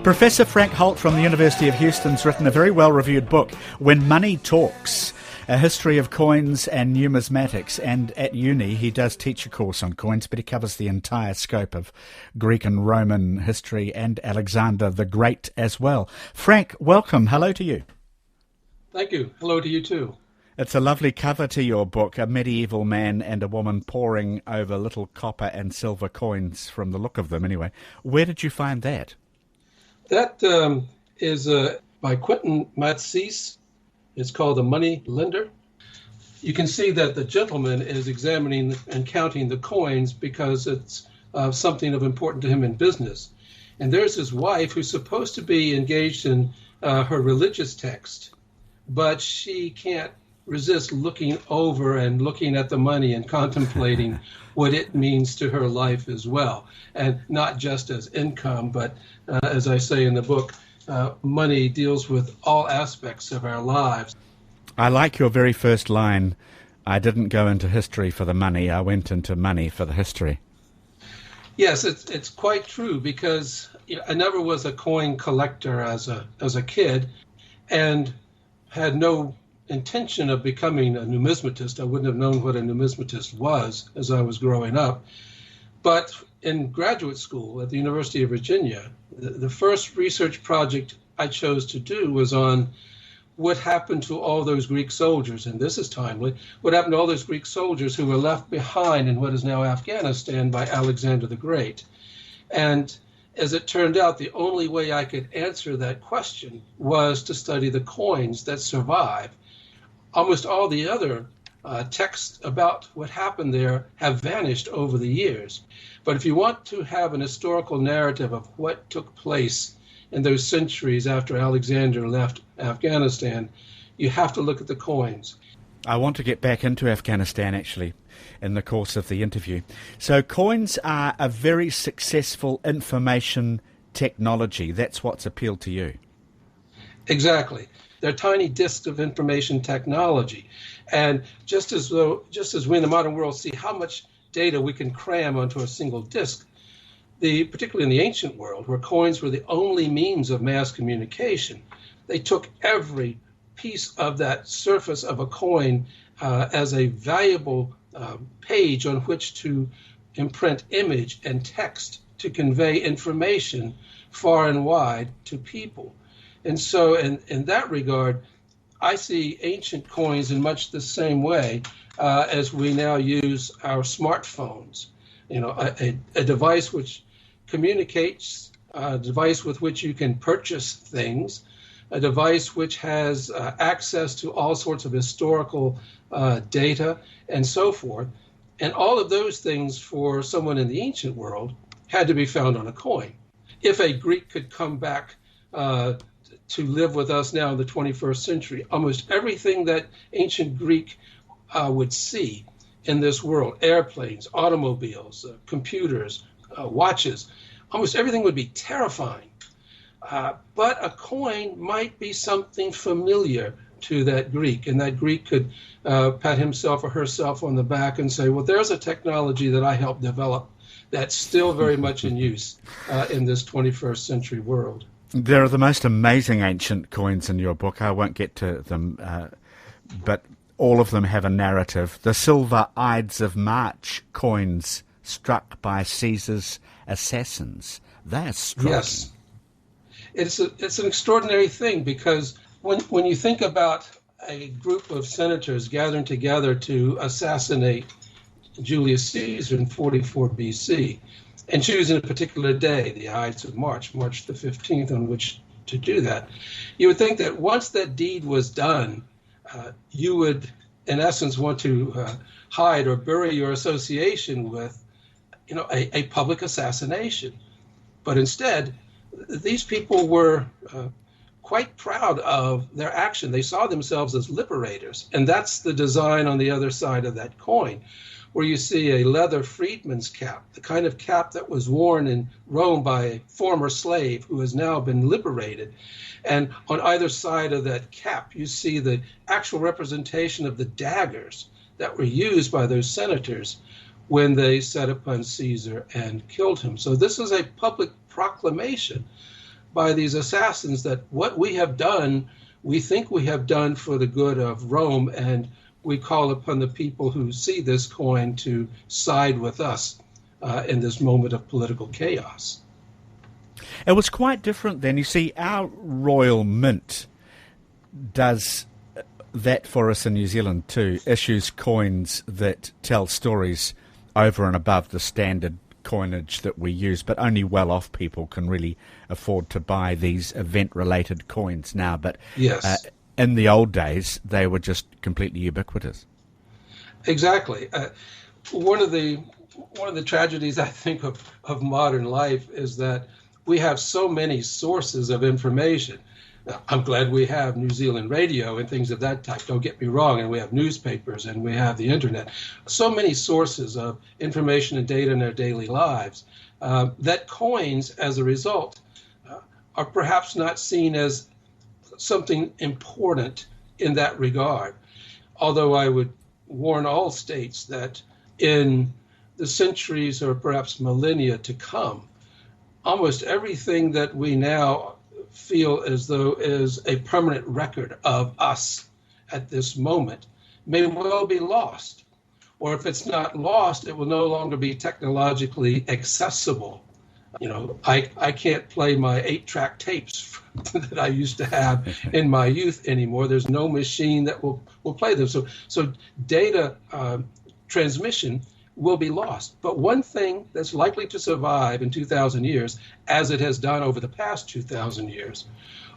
Professor Frank Holt from the University of Houston's written a very well-reviewed book, When Money Talks, A History of Coins and Numismatics. And at uni, he does teach a course on coins, but he covers the entire scope of Greek and Roman history and Alexander the Great as well. Frank, welcome. Hello to you. Thank you. Hello to you too. It's a lovely cover to your book, a medieval man and a woman poring over little copper and silver coins, from the look of them anyway. Where did you find that? That is by Quentin Matsys. It's called The Money Lender. You can see that the gentleman is examining and counting the coins because it's something of importance to him in business. And there's his wife who's supposed to be engaged in her religious text, but she can't resist looking over and looking at the money and contemplating what it means to her life as well. And not just as income, but as I say in the book, money deals with all aspects of our lives. I like your very first line, I didn't go into history for the money, I went into money for the history. Yes, it's quite true, because I never was a coin collector as a kid and had no intention of becoming a numismatist. I wouldn't have known what a numismatist was as I was growing up. But in graduate school at the University of Virginia, the first research project I chose to do was on what happened to all those Greek soldiers, and this is timely, what happened to all those Greek soldiers who were left behind in what is now Afghanistan by Alexander the Great. And as it turned out, the only way I could answer that question was to study the coins that survive. Almost all the other texts about what happened there have vanished over the years. But if you want to have an historical narrative of what took place in those centuries after Alexander left Afghanistan, you have to look at the coins. I want to get back into Afghanistan, actually, in the course of the interview. So coins are a very successful information technology. That's what's appealed to you. Exactly. They're tiny disks of information technology. And just as we in the modern world see how much data we can cram onto a single disk, particularly in the ancient world, where coins were the only means of mass communication, they took every piece of that surface of a coin as a valuable page on which to imprint image and text to convey information far and wide to people. And so in that regard, I see ancient coins in much the same way as we now use our smartphones. A device which communicates, a device with which you can purchase things, a device which has access to all sorts of historical data and so forth. And all of those things for someone in the ancient world had to be found on a coin. If a Greek could come back to live with us now in the 21st century, almost everything that ancient Greek would see in this world, airplanes, automobiles, computers, watches, almost everything would be terrifying. But a coin might be something familiar to that Greek, and that Greek could pat himself or herself on the back and say, well, there's a technology that I helped develop that's still very much in use in this 21st century world. There are the most amazing ancient coins in your book. I won't get to them, but all of them have a narrative. The silver Ides of March coins struck by Caesar's assassins. They're striking. Yes. It's an extraordinary thing, because when you think about a group of senators gathering together to assassinate Julius Caesar in 44 BC, and choosing a particular day, the Ides of March, March the 15th, on which to do that, you would think that once that deed was done, you would, in essence, want to hide or bury your association with, a public assassination. But instead, these people were quite proud of their action. They saw themselves as liberators, and that's the design on the other side of that coin, where you see a leather freedman's cap, the kind of cap that was worn in Rome by a former slave who has now been liberated. And on either side of that cap, you see the actual representation of the daggers that were used by those senators when they set upon Caesar and killed him. So this is a public proclamation by these assassins that what we have done, we think we have done for the good of Rome, and we call upon the people who see this coin to side with us in this moment of political chaos. It was quite different then. You see, our Royal Mint does that for us in New Zealand too, issues coins that tell stories over and above the standard coinage that we use, but only well-off people can really afford to buy these event-related coins now. But yes. In the old days, they were just completely ubiquitous. Exactly. One of the tragedies, I think, of modern life is that we have so many sources of information. I'm glad we have New Zealand radio and things of that type, don't get me wrong, and we have newspapers and we have the internet. So many sources of information and data in our daily lives that coins, as a result, are perhaps not seen as something important in that regard. Although I would warn all states that in the centuries or perhaps millennia to come, almost everything that we now feel as though is a permanent record of us at this moment may well be lost. Or if it's not lost, it will no longer be technologically accessible. You know, I can't play my 8-track tapes that I used to have in my youth anymore. There's no machine that will play them. So data transmission will be lost. But one thing that's likely to survive in 2,000 years, as it has done over the past 2,000 years,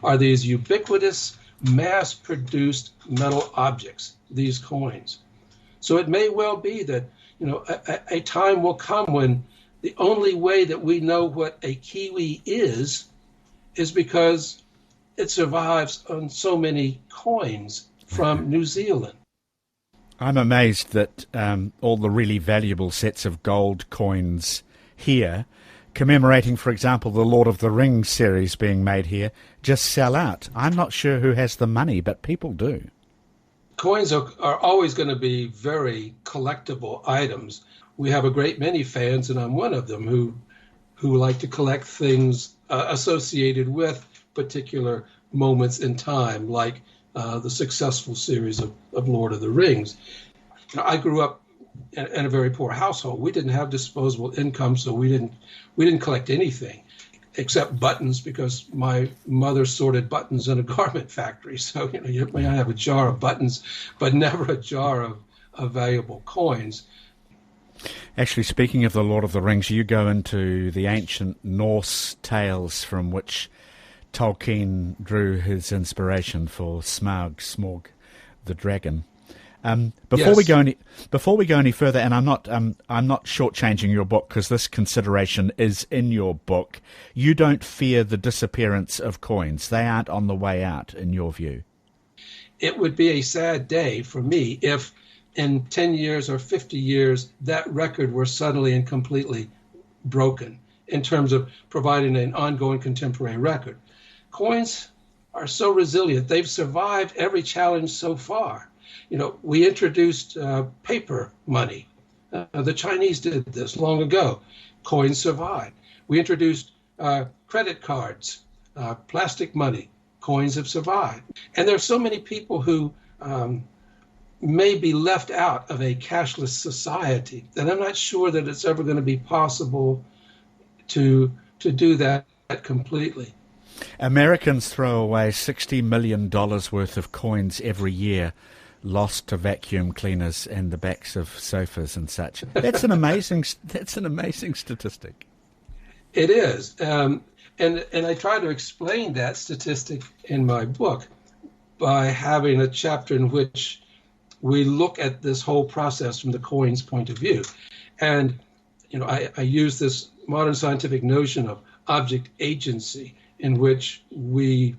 are these ubiquitous, mass-produced metal objects, these coins. So it may well be that, you know, a time will come when the only way that we know what a kiwi is because it survives on so many coins from New Zealand. I'm amazed that all the really valuable sets of gold coins here, commemorating, for example, the Lord of the Rings series being made here, just sell out. I'm not sure who has the money, but people do. Coins are always going to be very collectible items. We have a great many fans, and I'm one of them, who like to collect things associated with particular moments in time, like the successful series of Lord of the Rings. I grew up in a very poor household. We didn't have disposable income, so we didn't collect anything except buttons, because my mother sorted buttons in a garment factory. So you may have a jar of buttons, but never a jar of valuable coins. Actually, speaking of the Lord of the Rings, you go into the ancient Norse tales from which Tolkien drew his inspiration for Smaug the dragon. Before we go any further, and I'm not shortchanging your book because this consideration is in your book. You don't fear the disappearance of coins; they aren't on the way out, in your view. It would be a sad day for me if, in 10 years or 50 years, that record were suddenly and completely broken in terms of providing an ongoing contemporary record. Coins are so resilient; they've survived every challenge so far. You know, we introduced paper money. The Chinese did this long ago. Coins survived. We introduced credit cards, plastic money. Coins have survived. And there are so many people who may be left out of a cashless society that I'm not sure that it's ever going to be possible to do that completely. Americans throw away $60 million worth of coins every year, lost to vacuum cleaners and the backs of sofas and such. That's an amazing statistic. It is, and I try to explain that statistic in my book by having a chapter in which we look at this whole process from the coin's point of view. And I use this modern scientific notion of object agency, in which we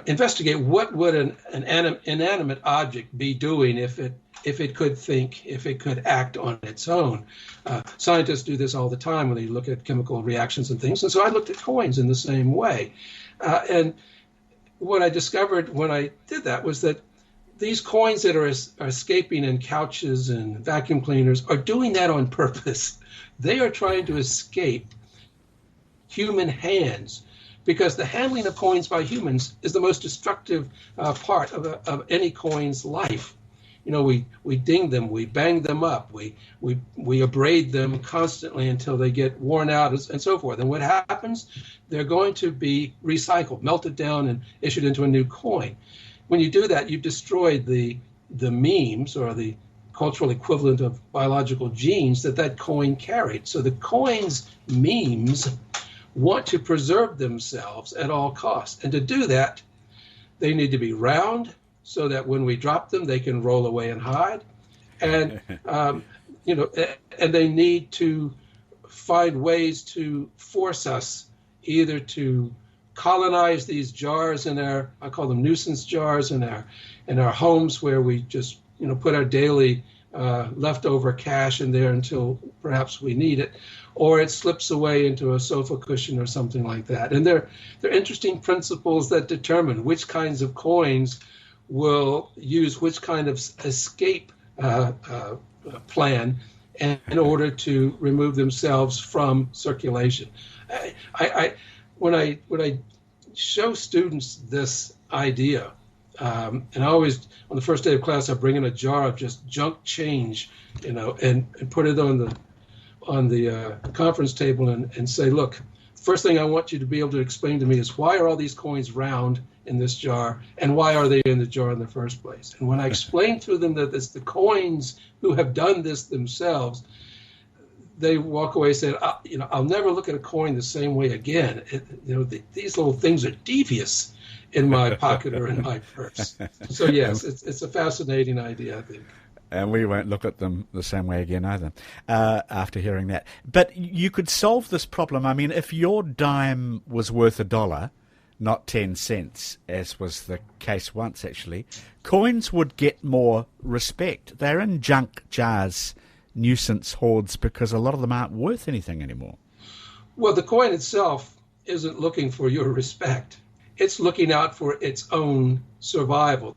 investigate what would an inanimate object be doing if it could think, if it could act on its own. Scientists do this all the time when they look at chemical reactions and things. And so I looked at coins in the same way. And what I discovered when I did that was that these coins that are escaping in couches and vacuum cleaners are doing that on purpose. They are trying to escape human hands because the handling of coins by humans is the most destructive part of any coin's life. You know, we ding them, we bang them up, we abrade them constantly until they get worn out and so forth. And what happens? They're going to be recycled, melted down, and issued into a new coin. When you do that, you've destroyed the memes, or the cultural equivalent of biological genes that coin carried. So the coin's memes want to preserve themselves at all costs. And to do that, they need to be round so that when we drop them, they can roll away and hide. And, and they need to find ways to force us either to colonize these jars I call them nuisance jars in our homes, where we just, put our daily leftover cash in there until perhaps we need it, or it slips away into a sofa cushion or something like that. And they're interesting principles that determine which kinds of coins will use which kind of escape plan in order to remove themselves from circulation. When I show students this idea, and I always, on the first day of class, I bring in a jar of just junk change, and put it on the conference table and say, look, first thing I want you to be able to explain to me is, why are all these coins round in this jar, and why are they in the jar in the first place? And when I explain to them that it's the coins who have done this themselves, they walk away saying, I'll never look at a coin the same way again. These little things are devious in my pocket or in my purse. So yes, it's a fascinating idea, I think. And we won't look at them the same way again either, after hearing that. But you could solve this problem. I mean, if your dime was worth $1, not 10 cents, as was the case once actually, coins would get more respect. They're in junk jars, nuisance hoards, because a lot of them aren't worth anything anymore. Well, the coin itself isn't looking for your respect. It's looking out for its own survival.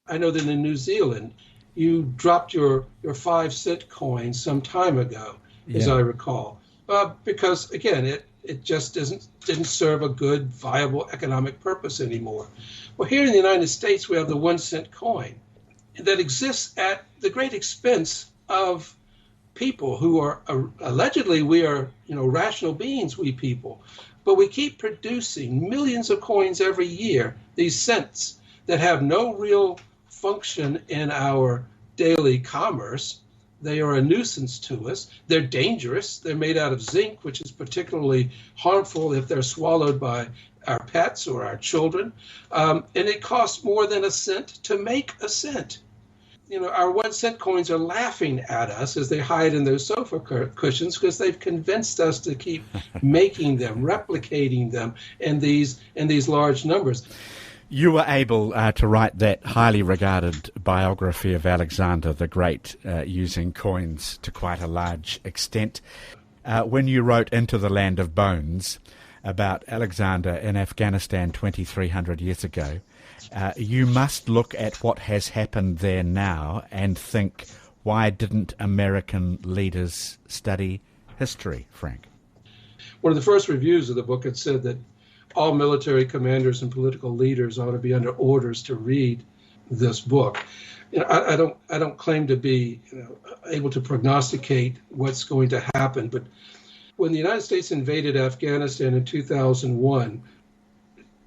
I know that in New Zealand, you dropped your 5-cent coin some time ago, as I recall, because, again, it just didn't serve a good, viable economic purpose anymore. Well, here in the United States, we have the 1-cent coin that exists at the great expense of people who are allegedly, we are rational beings, we people, but we keep producing millions of coins every year, these cents that have no real function in our daily commerce. They are a nuisance to us. They're dangerous. They're made out of zinc, which is particularly harmful if they're swallowed by our pets or our children. And it costs more than a cent to make a cent. Our 1-cent coins are laughing at us as they hide in those sofa cushions, because they've convinced us to keep making them, replicating them in these large numbers. You were able to write that highly regarded biography of Alexander the Great, using coins to quite a large extent. When you wrote Into the Land of Bones about Alexander in Afghanistan 2,300 years ago, you must look at what has happened there now and think, why didn't American leaders study history, Frank? One of the first reviews of the book had said that all military commanders and political leaders ought to be under orders to read this book. I don't claim to be able to prognosticate what's going to happen, but when the United States invaded Afghanistan in 2001,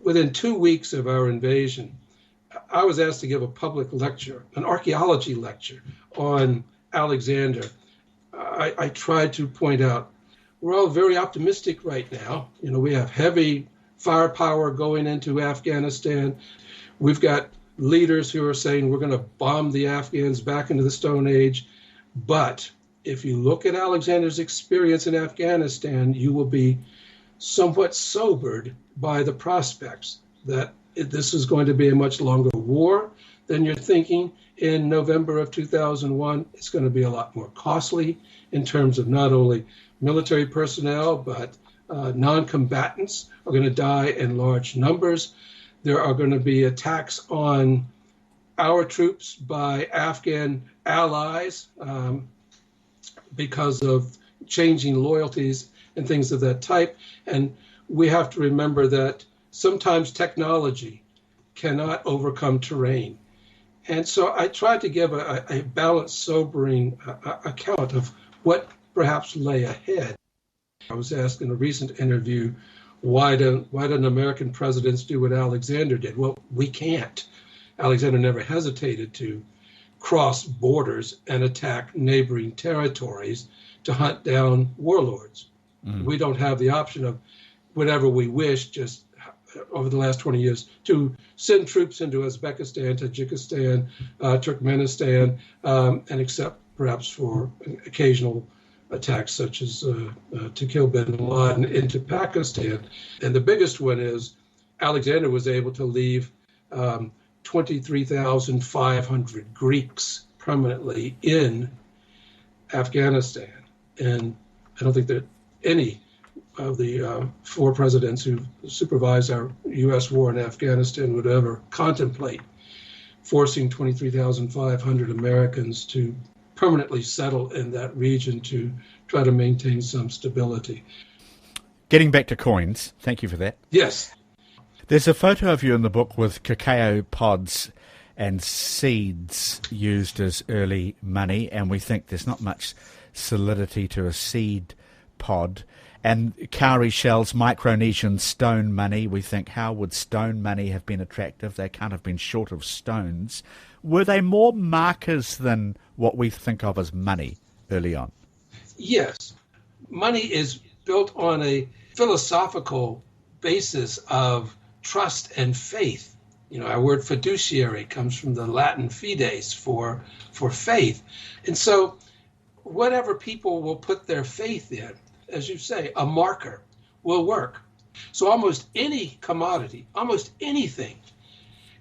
within 2 weeks of our invasion, I was asked to give a public lecture, an archaeology lecture on Alexander. I tried to point out, we're all very optimistic right now. We have heavy firepower going into Afghanistan. We've got leaders who are saying we're going to bomb the Afghans back into the Stone Age. But if you look at Alexander's experience in Afghanistan, you will be somewhat sobered by the prospects that this is going to be a much longer war than you're thinking. In November of 2001, it's going to be a lot more costly in terms of not only military personnel, but non-combatants are going to die in large numbers. There are going to be attacks on our troops by Afghan allies because of changing loyalties and things of that type. And we have to remember that sometimes technology cannot overcome terrain. And so I tried to give a balanced, sobering account of what perhaps lay ahead. I was asked in a recent interview, why don't American presidents do what Alexander did? Well, we can't. Alexander never hesitated to cross borders and attack neighboring territories to hunt down warlords. We don't have the option of whatever we wish, just over the last 20 years, to send troops into Uzbekistan, Tajikistan, Turkmenistan, and except perhaps for occasional attacks such as to kill bin Laden into Pakistan. And the biggest one is Alexander was able to leave 23,500 Greeks permanently in Afghanistan. And I don't think that any of the four presidents who supervised our U.S. war in Afghanistan would ever contemplate forcing 23,500 Americans to permanently settle in that region to try to maintain some stability. Getting back to coins, thank you for that. Yes. There's a photo of you in the book with cacao pods and seeds used as early money, and we think there's not much solidity to a seed pod. And cowrie shells, Micronesian stone money, we think, how would stone money have been attractive? They can't have been short of stones. Were they more markers than what we think of as money early on? Yes. Money is built on a philosophical basis of trust and faith. You know, our word fiduciary comes from the Latin fides, for faith. And so whatever people will put their faith in, as you say, a marker will work. So almost any commodity, almost anything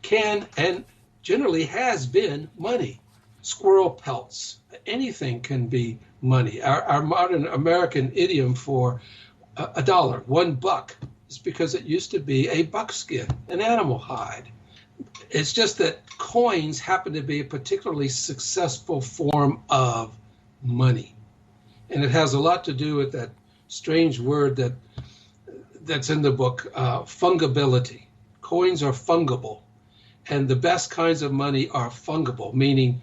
can and generally has been money. Squirrel pelts, anything can be money. Our modern American idiom for a dollar, $1, is because it used to be a buckskin, an animal hide. It's just that coins happen to be a particularly successful form of money. And it has a lot to do with that strange word that's in the book, fungibility. Coins are fungible, and the best kinds of money are fungible, meaning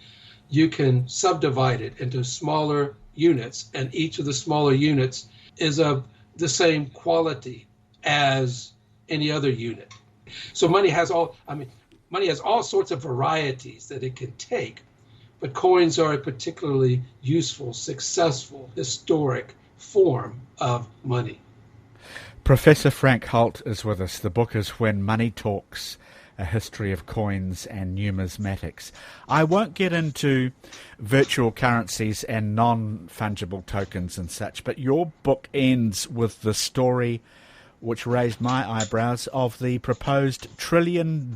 you can subdivide it into smaller units, and each of the smaller units is of the same quality as any other unit. So money has all sorts of varieties that it can take, but coins are a particularly useful, successful, historic form of money. Professor Frank Holt is with us. The book is When Money Talks, A History of Coins and Numismatics. I won't get into virtual currencies and non-fungible tokens and such, but your book ends with the story, which raised my eyebrows, of the proposed $1 trillion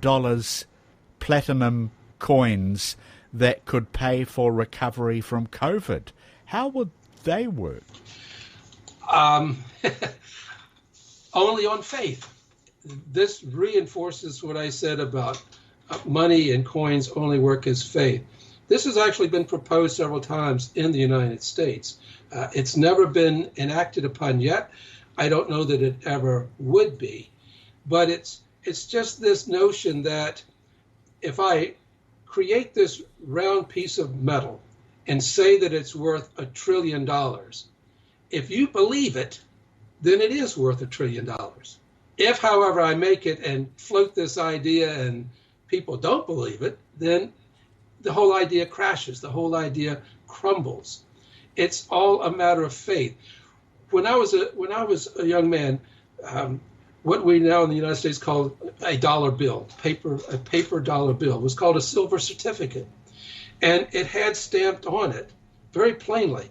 platinum coins that could pay for recovery from COVID. How would they work? Only on faith. This reinforces what I said about money and coins only work as faith. This has actually been proposed several times in the United States. It's never been enacted upon yet. I don't know that it ever would be, but it's just this notion that if I create this round piece of metal and say that it's worth $1 trillion, if you believe it, then it is worth $1 trillion. If, however, I make it and float this idea and people don't believe it, then the whole idea crashes, the whole idea crumbles. It's all a matter of faith. When I was a young man, what we now in the United States call a dollar bill, a paper dollar bill, was called a silver certificate. And it had stamped on it very plainly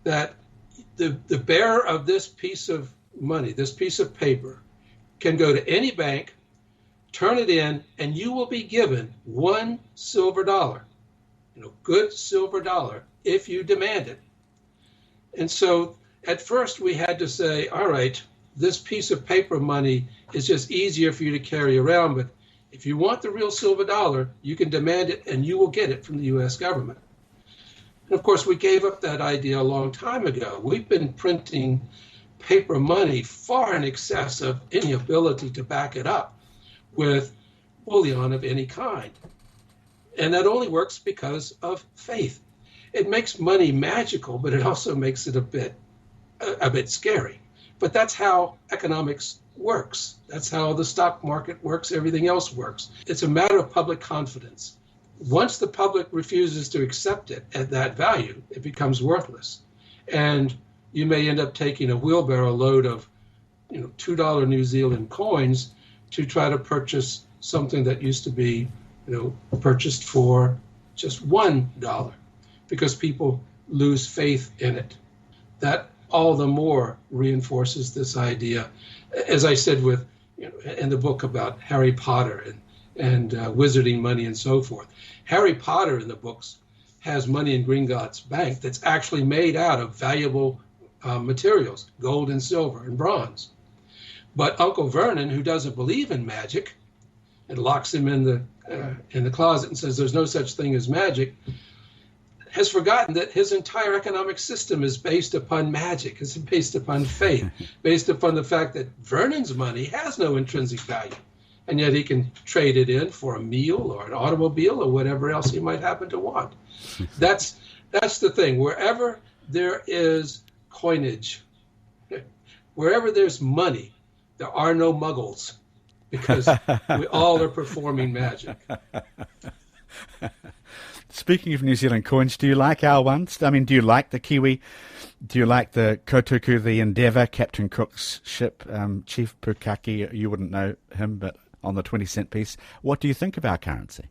that the bearer of this piece of money, this piece of paper, can go to any bank, turn it in, and you will be given $1 silver, good silver dollar, if you demand it. And so at first we had to say, all right, this piece of paper money is just easier for you to carry around, but if you want the real silver dollar, you can demand it and you will get it from the U.S. government. And of course, we gave up that idea a long time ago. We've been printing paper money far in excess of any ability to back it up with bullion of any kind. And that only works because of faith. It makes money magical, but it also makes it a bit scary. But that's how economics works. That's how the stock market works. Everything else works. It's a matter of public confidence. Once the public refuses to accept it at that value, it becomes worthless. And you may end up taking a wheelbarrow load of $2 New Zealand coins to try to purchase something that used to be purchased for just $1 because people lose faith in it. That all the more reinforces this idea, as I said in the book about Harry Potter and wizarding money and so forth. Harry Potter in the books has money in Gringotts Bank that's actually made out of valuable materials, gold and silver and bronze. But Uncle Vernon, who doesn't believe in magic and locks him in the closet and says there's no such thing as magic, has forgotten that his entire economic system is based upon magic, is based upon faith, based upon the fact that Vernon's money has no intrinsic value, and yet he can trade it in for a meal or an automobile or whatever else he might happen to want. That's the thing. Wherever there is coinage, wherever there's money, there are no muggles, because we all are performing magic. Speaking of New Zealand coins, do you like our ones? I mean, do you like the Kiwi? Do you like the Kotuku, the Endeavour, Captain Cook's ship, Chief Pukaki? You wouldn't know him, but on the 20-cent piece. What do you think of our currency?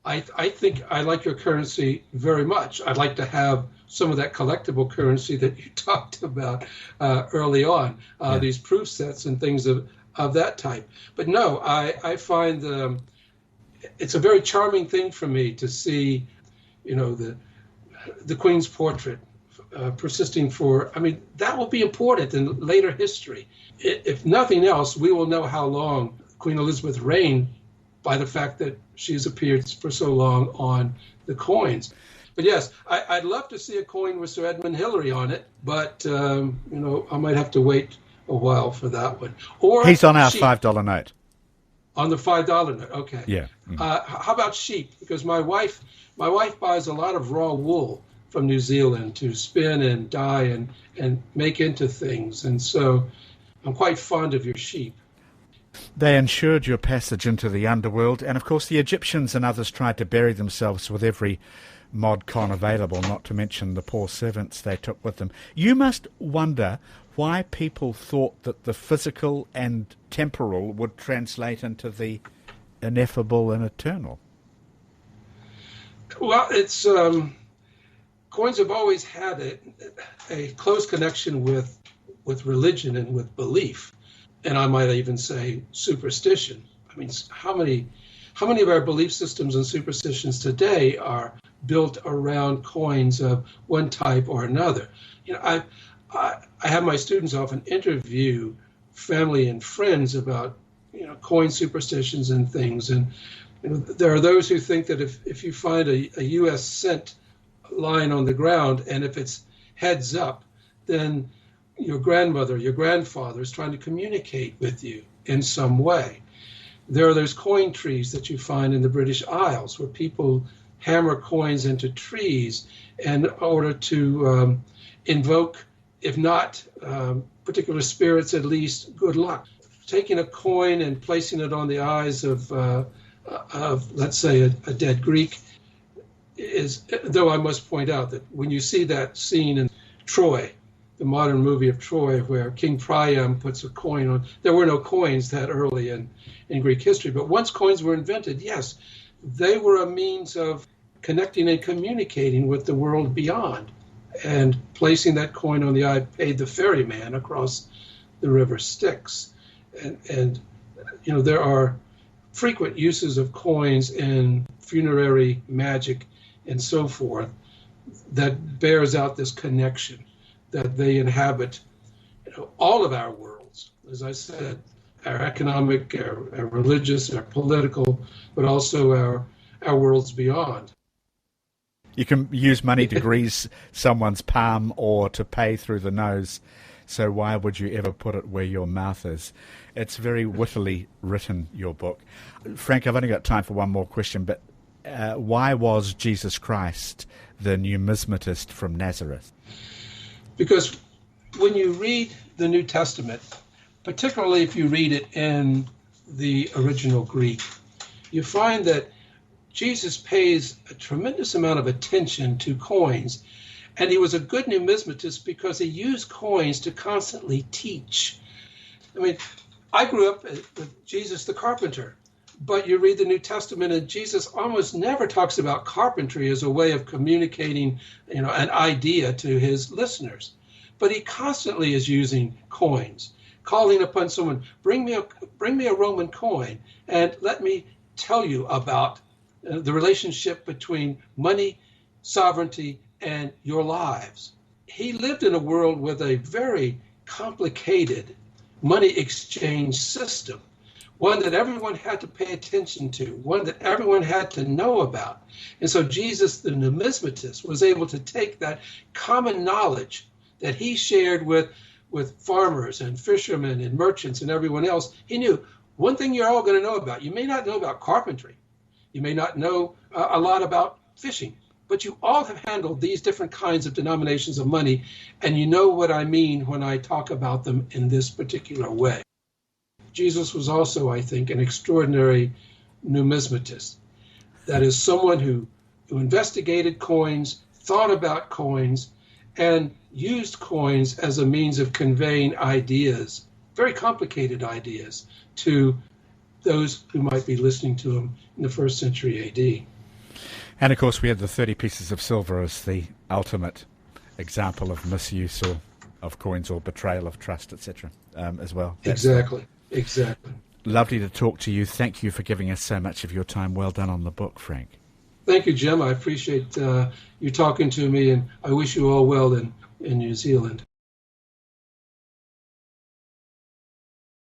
I think I like your currency very much. I'd like to have some of that collectible currency that you talked about early on, these proof sets and things of that type. But no, I find it's a very charming thing for me to see, the Queen's portrait persisting for. I mean, that will be important in later history. If nothing else, we will know how long Queen Elizabeth reigned by the fact that she's appeared for so long on the coins. But yes, I'd love to see a coin with Sir Edmund Hillary on it, but I might have to wait a while for that one. Or he's on our $5 note. On the $5 note, okay. Yeah. How about sheep? Because my wife buys a lot of raw wool from New Zealand to spin and dye and make into things, and so I'm quite fond of your sheep. They ensured your passage into the underworld, and of course the Egyptians and others tried to bury themselves with every mod con available, not to mention the poor servants they took with them. You must wonder why people thought that the physical and temporal would translate into the ineffable and eternal. Well, it's coins have always had a close connection with religion and with belief. And I might even say superstition. I mean, how many of our belief systems and superstitions today are built around coins of one type or another? I have my students often interview family and friends about coin superstitions and things. And there are those who think that if you find a U.S. cent lying on the ground and if it's heads up, then your grandmother, your grandfather is trying to communicate with you in some way. There are those coin trees that you find in the British Isles where people hammer coins into trees in order to invoke, if not particular spirits, at least good luck. Taking a coin and placing it on the eyes of let's say, a dead Greek is, though I must point out that when you see that scene in Troy, the modern movie of Troy, where King Priam puts a coin on. There were no coins that early in Greek history, but once coins were invented, yes, they were a means of connecting and communicating with the world beyond. And placing that coin on the eye paid the ferryman across the river Styx. And there are frequent uses of coins in funerary magic and so forth that bears out this connection, that they inhabit all of our worlds, as I said, our economic, our religious, our political, but also our worlds beyond. You can use money to grease someone's palm or to pay through the nose so why would you ever put it where your mouth is? It's very wittily written, your book. Frank, I've only got time for one more question, but why was Jesus Christ the numismatist from Nazareth? Because when you read the New Testament, particularly if you read it in the original Greek, you find that Jesus pays a tremendous amount of attention to coins. And he was a good numismatist because he used coins to constantly teach. I mean, I grew up with Jesus the carpenter, but you read the New Testament and Jesus almost never talks about carpentry as a way of communicating, an idea to his listeners. But he constantly is using coins, calling upon someone, bring me a Roman coin, and let me tell you about the relationship between money, sovereignty, and your lives. He lived in a world with a very complicated money exchange system, one that everyone had to pay attention to, one that everyone had to know about. And so Jesus, the numismatist, was able to take that common knowledge that he shared with farmers and fishermen and merchants and everyone else. He knew one thing you're all going to know about. You may not know about carpentry. You may not know a lot about fishing, but you all have handled these different kinds of denominations of money, and you know what I mean when I talk about them in this particular way. Jesus was also, I think, an extraordinary numismatist. That is, someone who investigated coins, thought about coins, and used coins as a means of conveying ideas, very complicated ideas, to those who might be listening to him in the first century A.D. And of course we have the 30 pieces of silver as the ultimate example of misuse or of coins or betrayal of trust, etc. As well. Exactly. Lovely to talk to you. Thank you for giving us so much of your time. Well done on the book, Frank. Thank you, Jim. I appreciate you talking to me, and I wish you all well in New Zealand.